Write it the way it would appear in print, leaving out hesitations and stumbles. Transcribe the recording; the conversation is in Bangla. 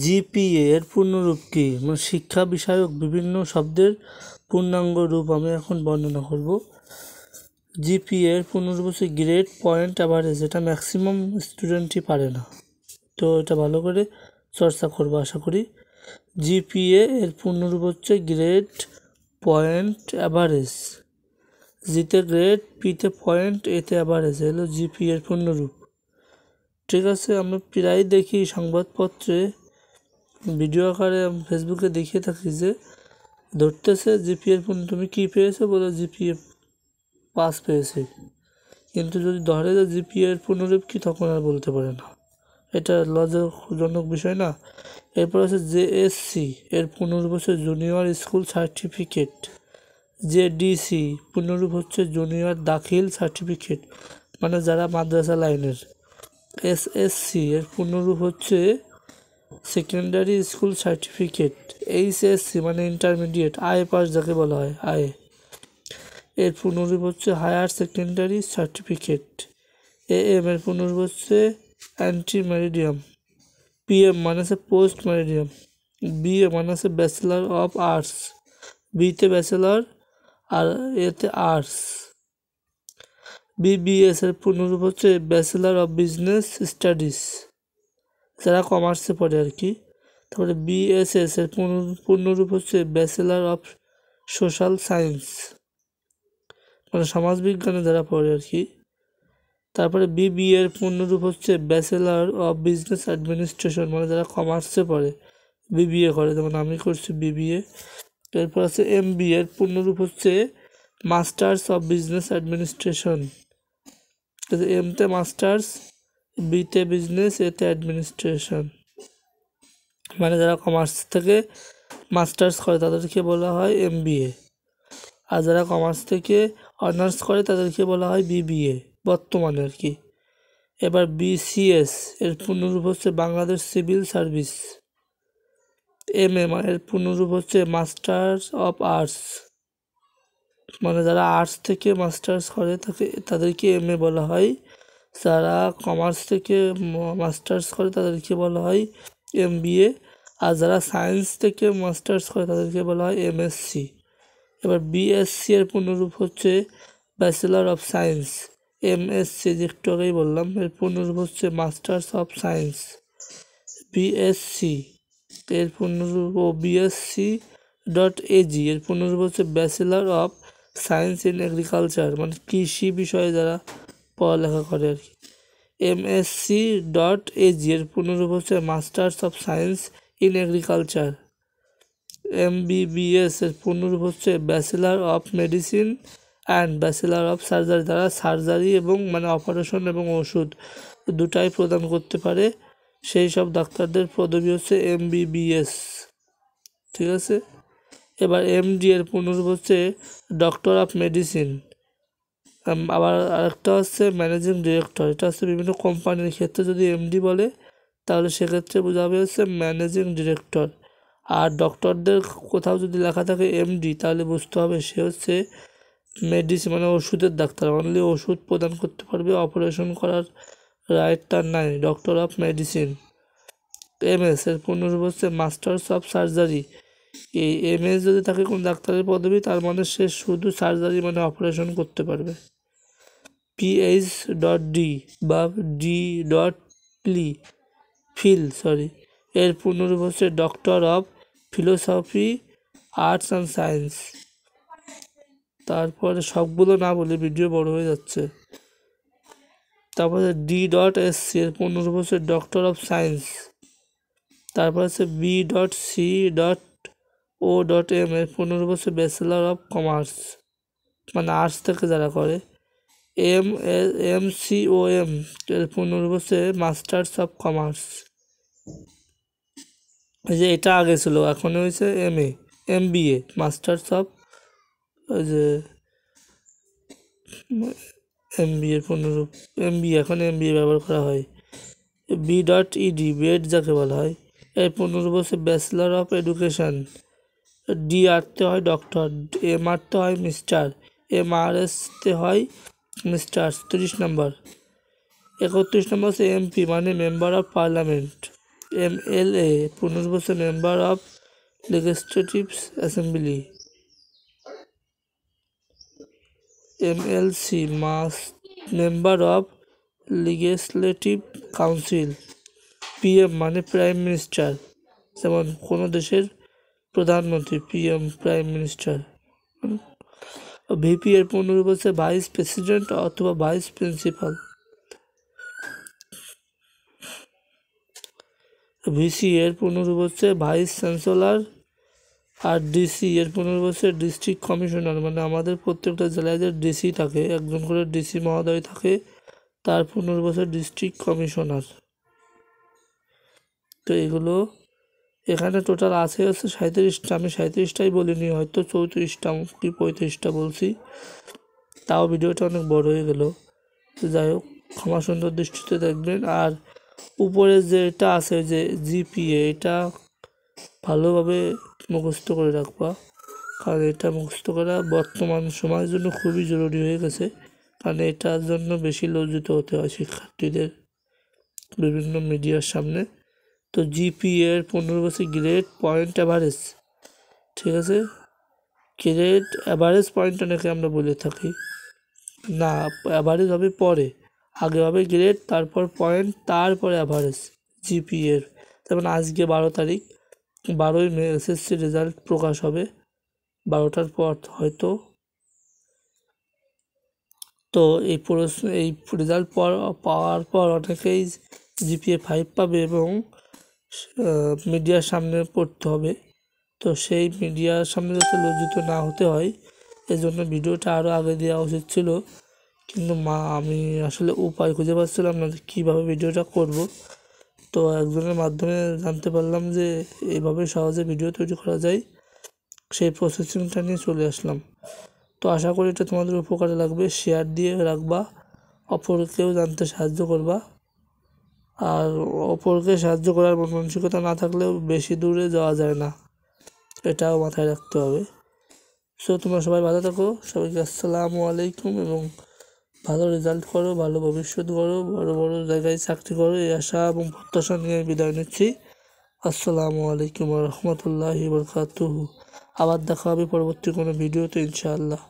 জিপিএ এর পূর্ণরূপ কি? মানে শিক্ষা বিষয়ক বিভিন্ন শব্দের পূর্ণাঙ্গ রূপ আমি এখন বর্ণনা করব। জিপিএ এর পূর্ণরূপ হচ্ছে গ্রেড পয়েন্ট অ্যাভারেজ। এটা ম্যাক্সিমাম স্টুডেন্টই পারে না, তো এটা ভালো করে চর্চা করবো আশা করি। জিপিএ এর পূর্ণরূপ হচ্ছে গ্রেড পয়েন্ট অ্যাভারেজ। জিতে গ্রেড, পিতে পয়েন্ট, এতে অ্যাভারেজ, হলো জিপিএ এর পূর্ণরূপ। ঠিক আছে, আমরা প্রায় দেখি সংবাদপত্রে, ভিডিও আকারে ফেসবুকে দেখিয়ে থাকি যে ধরতেছে জিপিএর পূর্ণ, তুমি কী পেয়েছো বলে জিপিএ 5 পেয়েছি, কিন্তু যদি ধরে যে জিপিএর পূর্ণরূপ কি তখন আর বলতে পারে না। এটা লজ্জাজনক বিষয় না? এরপর আছে জেএসসি এর পূর্ণরূপ হচ্ছে জুনিয়র স্কুল সার্টিফিকেট। জেডিসি পূর্ণরূপ হচ্ছে জুনিয়র দাখিল সার্টিফিকেট, মানে যারা মাদ্রাসা লাইনের। এসএসসি এর পূর্ণরূপ হচ্ছে সেকেন্ডারি স্কুল সার্টিফিকেট। এইচএসসি মানে ইন্টারমিডিয়েট, আই পাস যাকে বলা হয়, আই এর পূর্ণরূপ হচ্ছে হায়ার সেকেন্ডারি সার্টিফিকেট। এএম এর পূর্ণরূপ হচ্ছে অ্যান্টি মেরিডিয়াম। পিএম মানে হচ্ছে পোস্ট মেরিডিয়াম। বিএ মানে হচ্ছে ব্যাচেলার অফ আর্টস, বিতে ব্যাচেলার আর এতে আর্টস। বিবিএস এর পূর্ণরূপ হচ্ছে ব্যাচেলার অফ বিজনেস স্টাডিজ, যারা কমার্সে পড়ে আর কি। তারপরে বিএসএস এর পূর্ণরূপ হচ্ছে ব্যাচেলার অফ সোশ্যাল সায়েন্স, মানে সমাজবিজ্ঞানে যারা পড়ে আর কি। তারপরে বিবিএ এর পূর্ণরূপ হচ্ছে ব্যাচেলার অফ বিজনেস অ্যাডমিনিস্ট্রেশন, মানে যারা কমার্সে পড়ে বিবিএ করে, যেমন আমি করছি বিবিএ। এরপর আছে এমবিএ এর পূর্ণরূপ হচ্ছে মাস্টার্স অফ বিজনেস অ্যাডমিনিস্ট্রেশন। এমতে মাস্টার্স, বিতে বিজনেস, এতে অ্যাডমিনিস্ট্রেশন, মানে যারা কমার্স থেকে মাস্টার্স করে তাদেরকে বলা হয় এমবিএ, আর যারা কমার্স থেকে অনার্স করে তাদেরকে বলা হয় বিবিএ বর্তমানে আর কি। এবার বিসিএস এর পূর্ণরূপ হচ্ছে বাংলাদেশ সিভিল সার্ভিস। এমএ এর পূর্ণরূপ হচ্ছে মাস্টার্স অফ আর্টস, মানে যারা আর্টস থেকে মাস্টার্স করে তাদেরকে এমএ বলা হয়। যারা কমার্স থেকে মাস্টার্স করে তাদেরকে বলা হয় এমবিএ, আর যারা সায়েন্স থেকে মাস্টার্স করে তাদেরকে বলা হয় এমএসসি। এবার বিএসসি এর পূর্ণরূপ হচ্ছে ব্যাচেলার অফ সায়েন্স। এমএসসি যে একটু আগেই বললাম, এর পূর্ণরূপ হচ্ছে মাস্টার্স অফ সায়েন্স। বিএসসি এর পূর্ণরূপ, ও বিএসসি ডট এজি এর পূর্ণরূপ হচ্ছে bachelor of science in agriculture, মানে কৃষি বিষয়ে যারা পড়ালেখা করে আর কি। এমএসসি ডট এজি এর পূর্ণরূপ হচ্ছে masters of science in agriculture. MBBS এর পূর্ণরূপ হচ্ছে bachelor of medicine and bachelor of surgery, তারা সার্জারি এবং মানে অপারেশন এবং ওষুধ দুটাই প্রদান করতে পারে, সেই সব ডাক্তারদের পদবি হচ্ছে এমবিবিএস। ঠিক আছে, এবার এমডি এর পূর্ণরূপ হচ্ছে ডক্টর অফ মেডিসিন। আবার আরেকটা হচ্ছে ম্যানেজিং ডিরেক্টর, এটা হচ্ছে বিভিন্ন কোম্পানির ক্ষেত্রে যদি এমডি বলে তাহলে সেক্ষেত্রে বোঝাবে হচ্ছে ম্যানেজিং ডিরেক্টর। আর ডক্টরদের কোথাও যদি লেখা থাকে এমডি তাহলে বুঝতে হবে সে হচ্ছে মেডিসিন, মানে ওষুধের ডাক্তার, অনলি ওষুধ প্রদান করতে পারবে, অপারেশন করার রাইট তার নাই। Doctor of medicine. এমএস এর পূর্ণরূপ হচ্ছে মাস্টার্স অফ সার্জারি। এই এমএস যদি থাকে কোন ডাক্তারের পদবি, তার মানে সে শুধু সার্জারি মানে অপারেশন করতে পারবে। পিএইচ ডট ডি বা ডি ডট এর পূর্ণরূপ হচ্ছে doctor of philosophy arts and science. তারপরে সবগুলো না বলে ভিডিও বড় হয়ে যাচ্ছে। তারপরে ডি ডট এসসি এর পূর্ণরূপ হচ্ছে ডক্টর অফ সায়েন্স। তারপর হচ্ছে B dot C dot O dot M এর পূর্ণরূপ হচ্ছে ব্যাচেলার অফ কমার্স, মানে আর্টস থেকে যারা করে। এমসিওএম এর পূর্ণরূপ হচ্ছে মাস্টার্স অফ কমার্স। এই যে এটা আগে ছিল, এখন হয়েছে এমএ, এমবিএ মাস্টার্স অফ, ওই যে এমবিএ পূর্ণরূপ এমবিএ, এখন এমবিএ ব্যবহার করা হয়। বি ডট ইডি বিএড যাকে বলা হয়, এর পূর্ণরূপ হচ্ছে ব্যাচেলার অফ এডুকেশন। ডি আরতে হয় ডক্টর, এম আরতে হয় মিস্টার, এম আর এসতে হয় মিস্টার্স। 30 নম্বর। 31 নম্বর হচ্ছে এমপি, মানে মেম্বার অফ পার্লামেন্ট। MLA পূর্ণরূপ member of legislative assembly. MLC member of legislative council. PM মানে প্রাইম মিনিস্টার, যেমন কোনো দেশের প্রধানমন্ত্রী PM প্রাইম মিনিস্টার। VP এর পূর্ণরূপ হচ্ছে ভাইস প্রেসিডেন্ট অথবা ভাইস প্রিন্সিপাল। VC এর পূর্ণরূপ হচ্ছে ভাইস চ্যান্সেলর। আর DC এর পূর্ণরূপ হচ্ছে ডিস্ট্রিক্ট কমিশনার। মানে আমাদের প্রত্যেকটা জেলায় যে DC থাকে, একজন করে DC মহোদয় থাকে, তার পূর্ণরূপ হচ্ছে ডিস্ট্রিক্ট কমিশনার। তো এগুলো এখানে টোটাল আছে হচ্ছে 37টা। আমি 37টাই বলিনি, হয়তো 34টা কি 35টা বলছি, তাও ভিডিওটা অনেক বড় হয়ে গেল। যাই হোক, ক্ষমা সুন্দর দৃষ্টিতে দেখবেন। আর উপরে যে এটা আছে যে GPA, এটা ভালোভাবে মুখস্থ করে রাখবা, কারণ এটা মুখস্থ করা বর্তমান সময়ের জন্য খুবই জরুরি হয়ে গেছে। কারণ এটার জন্য বেশি লজ্জিত হতে হয় শিক্ষার্থীদের বিভিন্ন মিডিয়ার সামনে। তো GPA এর পূর্ণরূপ হচ্ছে গ্রেড পয়েন্ট অ্যাভারেজ। ঠিক আছে, গ্রেড অ্যাভারেজ পয়েন্ট অনেকে আমরা বলে থাকি, না অ্যাভারেজ হবে পরে, আগে হবে গ্রেড, তারপর পয়েন্ট, তারপরে অ্যাভারেজ GPA এর। যেমন আজকে 12 তারিখ, 12ই মে SSC রেজাল্ট প্রকাশ হবে 12টার পর হয়তো। তো এই রেজাল্ট পাওয়ার পর অনেকেই GPA 5 পাবে এবং মিডিয়ার সামনে পড়তে হবে। তো সেই মিডিয়ার সামনে যাতে লজ্জিত না হতে হয়, এজন্য ভিডিওটা আরও আগে দেওয়া উচিত ছিল, কিন্তু আমি আসলে উপায় খুঁজে পাচ্ছিলাম না যে কীভাবে ভিডিওটা করব। তো একজনের মাধ্যমে জানতে পারলাম যে এইভাবে সহজে ভিডিও তৈরি করা যায়, সেই প্রসেসিংটা নিয়ে চলে আসলাম। তো আশা করি এটা তোমাদের উপকারে লাগবে। শেয়ার দিয়ে রাখবা, অপরকেও জানতে সাহায্য করবা। আর অপরকে সাহায্য করার মানসিকতা না থাকলেও বেশি দূরে যাওয়া যায় না, এটাও মাথায় রাখতে হবে। সো তোমরা সবাই ভালো থাকো, সবাইকে আসসালামু আলাইকুম, এবং ভালো রেজাল্ট করো, ভালো ভবিষ্যৎ করো, বড় বড় জায়গায় চাকরি করো, এই আশা এবং প্রত্যাশা নিয়ে বিদায় নিচ্ছি। আসসালামু আলাইকুম ওয়া রাহমাতুল্লাহি ওয়া বারাকাতুহু। আবার দেখা হবে পরবর্তী কোনো ভিডিওতে ইনশাআল্লাহ।